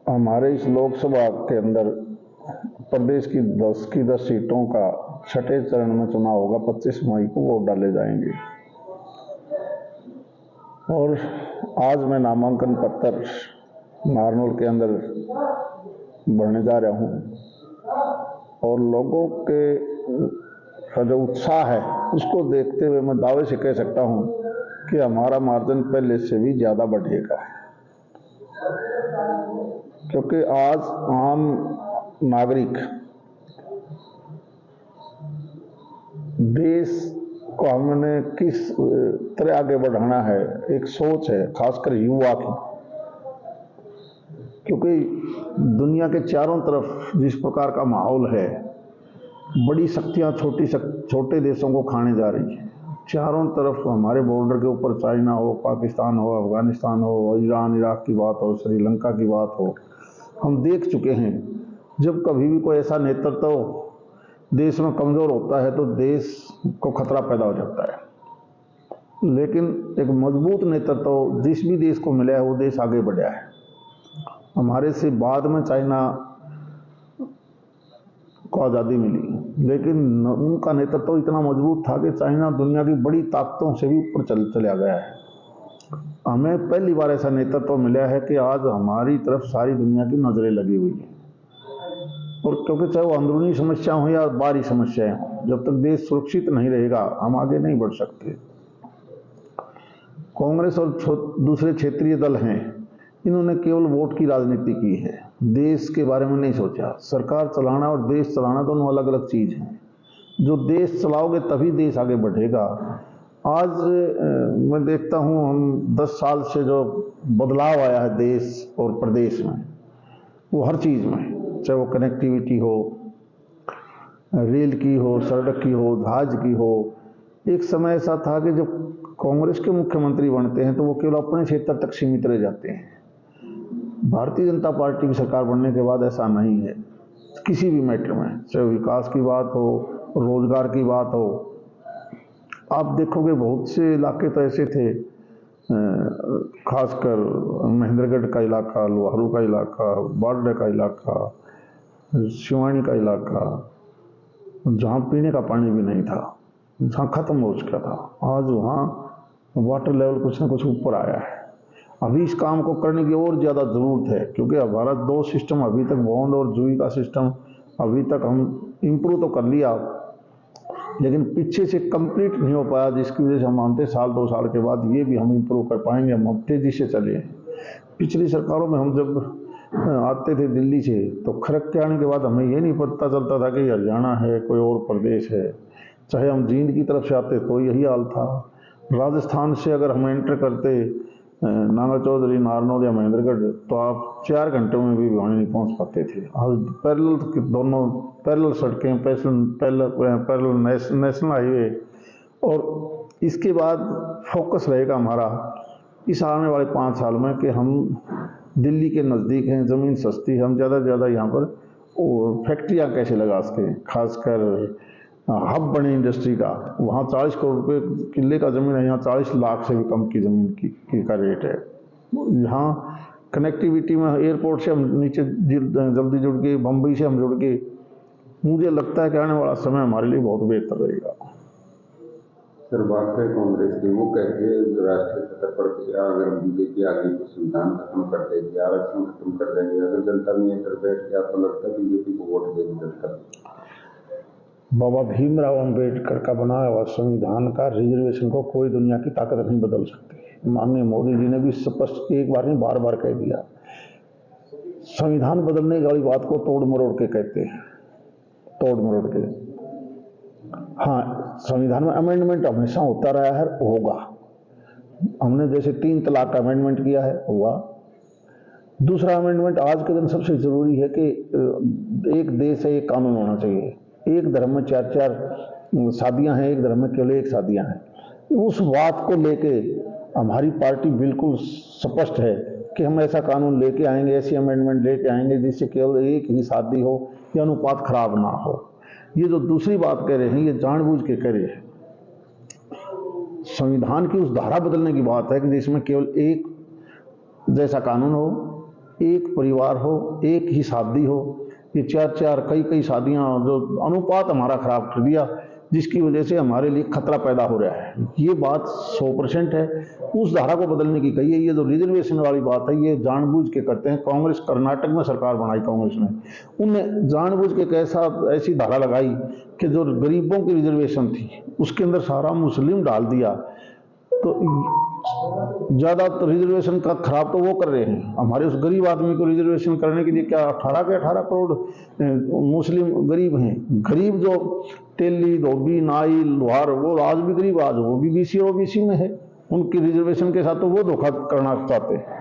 हमारे इस लोकसभा के अंदर प्रदेश की 10 की 10 सीटों का छठे चरण में चुनाव होगा। 25 मई को वोट डाले जाएंगे और आज मैं नामांकन पत्र नारनौल के अंदर भरने जा रहा हूं और लोगों के का जो उत्साह है उसको देखते हुए मैं दावे से कह सकता हूं कि हमारा मार्जिन पहले से भी ज्यादा बढ़ेगा, क्योंकि आज आम नागरिक देश को हमने किस तरह आगे बढ़ाना है, एक सोच है खासकर युवा की, क्योंकि दुनिया के चारों तरफ जिस प्रकार का माहौल है, बड़ी शक्तियां छोटे देशों को खाने जा रही है। चारों तरफ हमारे बॉर्डर के ऊपर चाइना हो, पाकिस्तान हो, अफगानिस्तान हो, ईरान इराक की बात हो, श्रीलंका की बात हो, हम देख चुके हैं। जब कभी भी कोई ऐसा नेतृत्व देश में कमजोर होता है तो देश को खतरा पैदा हो जाता है, लेकिन एक मजबूत नेतृत्व जिस भी देश को मिला है वो देश आगे बढ़ा है। हमारे से बाद में चाइना को आज़ादी मिली, लेकिन उनका नेतृत्व इतना मजबूत था कि चाइना दुनिया की बड़ी ताकतों से भी ऊपर चला गया है। हमें पहली बार ऐसा नेतृत्व मिला है कि आज हमारी तरफ सारी दुनिया की नजरें लगी हुई है, और क्योंकि चाहे वो अंदरूनी समस्या हो या बाहरी समस्याएं हो, जब तक देश सुरक्षित नहीं रहेगा हम आगे नहीं बढ़ सकते। कांग्रेस और दूसरे क्षेत्रीय दल हैं, इन्होंने केवल वोट की राजनीति की है, देश के बारे में नहीं सोचा। सरकार चलाना और देश चलाना दोनों अलग अलग चीज हैं। जो देश चलाओगे तभी देश आगे बढ़ेगा। आज मैं देखता हूं, हम 10 साल से जो बदलाव आया है देश और प्रदेश में, वो हर चीज में, चाहे वो कनेक्टिविटी हो, रेल की हो, सड़क की हो, जहाज की हो। एक समय ऐसा था कि जब कांग्रेस के मुख्यमंत्री बनते हैं तो वो केवल अपने क्षेत्र तक सीमित रह जाते हैं। भारतीय जनता पार्टी की सरकार बनने के बाद ऐसा नहीं है। किसी भी मैटर में, चाहे विकास की बात हो, रोजगार की बात हो, आप देखोगे बहुत से इलाके तो ऐसे थे, खासकर महेंद्रगढ़ का इलाका, लोहारू का इलाका, बारडा का इलाका, शिवानी का इलाका, जहाँ पीने का पानी भी नहीं था, जहाँ खत्म हो चुका था, आज वहाँ वाटर लेवल कुछ ना कुछ ऊपर आया है। अभी इस काम को करने की और ज़्यादा ज़रूरत है, क्योंकि हमारा 2 सिस्टम अभी तक, बौंद और जूही का सिस्टम अभी तक हम इम्प्रूव तो कर लिया, लेकिन पीछे से कंप्लीट नहीं हो पाया, जिसकी वजह से हम मानते साल 2 साल के बाद ये भी हम इम्प्रूव कर पाएंगे। हम तेजी से चले। पिछली सरकारों में हम जब आते थे दिल्ली से तो खड़क के आने के बाद हमें ये नहीं पता चलता था कि हरियाणा है, कोई और प्रदेश है। चाहे हम जींद की तरफ से आते तो यही हाल था। राजस्थान से अगर हम एंटर करते नांगा चौधरी, नारनौल या महेंद्रगढ़, तो आप 4 घंटों में भी वहाँ नहीं पहुँच पाते थे। आज दोनों पैरेलल सड़कें, पैरेलल नेशनल हाईवे, और इसके बाद फोकस रहेगा हमारा इस आने वाले 5 साल में कि हम दिल्ली के नज़दीक हैं, ज़मीन सस्ती है, हम ज़्यादा से ज़्यादा यहाँ पर फैक्ट्रियाँ कैसे लगा सकें, खासकर हब बने इंडस्ट्री का। वहाँ 40 करोड़ रुपये किले का ज़मीन है, यहाँ 40 लाख से भी कम की ज़मीन का रेट है। यहाँ कनेक्टिविटी में एयरपोर्ट से हम नीचे जल्दी जुड़ के, बम्बई से हम जुड़ के, मुझे लगता है कि आने वाला समय हमारे लिए बहुत बेहतर रहेगा। सर, बात करें कांग्रेस की, वो कहते हैं राष्ट्रीय स्तर पर अगर बीजेपी आगे तो संविधान खत्म कर देगी, आरक्षण खत्म कर देंगे। अगर जनता में ये बैठ गया तो लगता है बीजेपी को वोट देगी जनता। बाबा भीमराव अंबेडकर का बनाया हुआ संविधान का रिजर्वेशन को कोई दुनिया की ताकत नहीं बदल सकती। माननीय मोदी जी ने भी स्पष्ट एक बार नहीं बार बार कह दिया। संविधान बदलने वाली बात को तोड़ मरोड़ के कहते हैं, तोड़ मरोड़ के। हाँ, संविधान में अमेंडमेंट हमेशा होता रहा है, होगा। हमने जैसे 3 तलाक का अमेंडमेंट किया है, हुआ। दूसरा अमेंडमेंट आज के दिन सबसे जरूरी है कि एक देश है, एक कानून होना चाहिए। एक धर्म में 4 शादियां हैं, एक धर्म में केवल 1 शादियां हैं। उस बात को लेके हमारी पार्टी बिल्कुल स्पष्ट है कि हम ऐसा कानून लेके आएंगे, ऐसी अमेंडमेंट लेके आएंगे जिससे केवल 1 ही शादी हो या अनुपात खराब ना हो। ये जो दूसरी बात कह रहे हैं, ये जानबूझ के कह रहे हैं। संविधान की उस धारा बदलने की बात है कि जिसमें केवल 1 जैसा कानून हो, एक परिवार हो, एक ही शादी हो। ये चार कई शादियां जो अनुपात हमारा खराब कर दिया, जिसकी वजह से हमारे लिए खतरा पैदा हो रहा है। ये बात 100% है। उस धारा को बदलने की कही है। ये जो रिजर्वेशन वाली बात है, ये जानबूझ के करते हैं। कांग्रेस, कर्नाटक में सरकार बनाई कांग्रेस ने, उनने जानबूझ के ऐसी धारा लगाई कि जो गरीबों की रिजर्वेशन थी उसके अंदर सारा मुस्लिम डाल दिया। तो ज़्यादा तो रिजर्वेशन का खराब तो वो कर रहे हैं। हमारे उस गरीब आदमी को रिजर्वेशन करने के लिए क्या 18 के 18 करोड़ मुस्लिम गरीब हैं। गरीब जो तेली, धोबी, नाई, लोहार, वो आज भी गरीब, आज वो भी बीसी और ओबीसी में है। उनकी रिजर्वेशन के साथ तो वो धोखा करना चाहते हैं।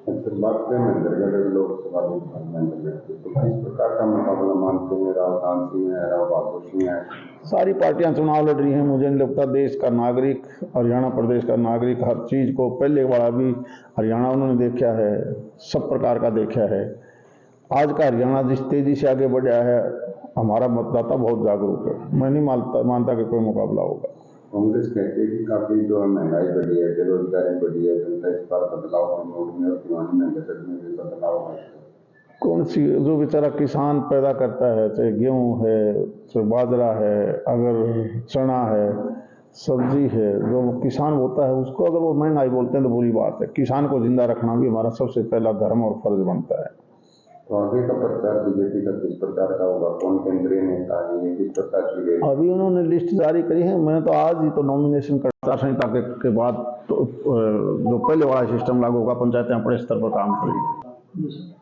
बात करें महेंद्रगढ़ लोकसभा में, तो किस प्रकार का मुकाबला मानते हैं? राहुल गांधी है, राव बहादुर सिंह है, सारी पार्टियां चुनाव लड़ रही हैं। मुझे नहीं लगता देश का नागरिक, हरियाणा प्रदेश का नागरिक हर चीज़ को, पहले वाला भी हरियाणा उन्होंने देखा है, सब प्रकार का देखा है। आज का हरियाणा जिस तेजी से आगे बढ़ा है, हमारा मतदाता बहुत जागरूक है। मैं नहीं मानता कि कोई मुकाबला होगा। कांग्रेस कहती है कि काफी जो महंगाई बढ़ी है, बेरोजगारी बढ़ी है, जनता इस बार बदलाव और नोट में और दीवानी में बजट में भी बदलाव है। कौन सी, जो बेचारा किसान पैदा करता है, चाहे गेहूँ है, चाहे बाजरा है, अगर चना है, सब्जी है, जो किसान होता है उसको अगर वो महंगाई बोलते हैं तो बुरी बात है। किसान को जिंदा रखना भी हमारा सबसे पहला धर्म और फर्ज बनता है। तो आगे का प्रचार बीजेपी का किस प्रकार का होगा? कौन केंद्रीय नेता है, किस प्रकार की रेल? अभी उन्होंने लिस्ट जारी करी है। मैं तो आज ही तो नॉमिनेशन करता संहिता के बाद तो जो पहले वाला सिस्टम लागू होगा, पंचायतें अपने स्तर पर काम करेगी।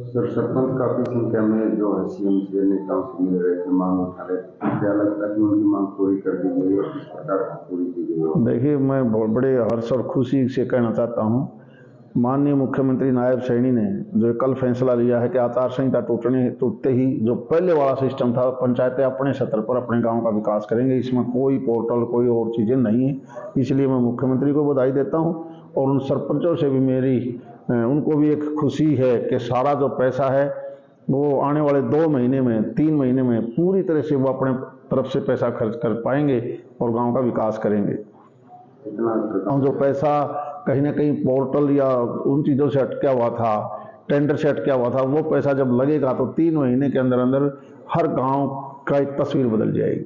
सर, सरपंच काफी संख्या में जो है सीएम से नेताओं से मिल रहे थे, मांग उठा रहे थे, क्या लगता है कि उनकी मांग पूरी कर दी गई और किस प्रकार पूरी की गई? देखिए, मैं बहुत बड़े हर्ष और खुशी से कहना चाहता हूँ, माननीय मुख्यमंत्री नायब सैनी ने जो कल फैसला लिया है कि आचार संहिता टूटते ही जो पहले वाला सिस्टम था, पंचायतें अपने स्तर पर अपने गांव का विकास करेंगे। इसमें कोई पोर्टल, कोई और चीज़ें नहीं है। इसलिए मैं मुख्यमंत्री को बधाई देता हूं और उन सरपंचों से भी उनको भी एक खुशी है कि सारा जो पैसा है वो आने वाले 2 महीने में, 3 महीने में पूरी तरह से वो अपने तरफ से पैसा खर्च कर पाएंगे और गाँव का विकास करेंगे। जो पैसा कहीं ना कहीं पोर्टल या उन चीज़ों से अटका हुआ था, टेंडर से अटका हुआ था, वो पैसा जब लगेगा तो 3 महीने के अंदर अंदर हर गांव का एक तस्वीर बदल जाएगी।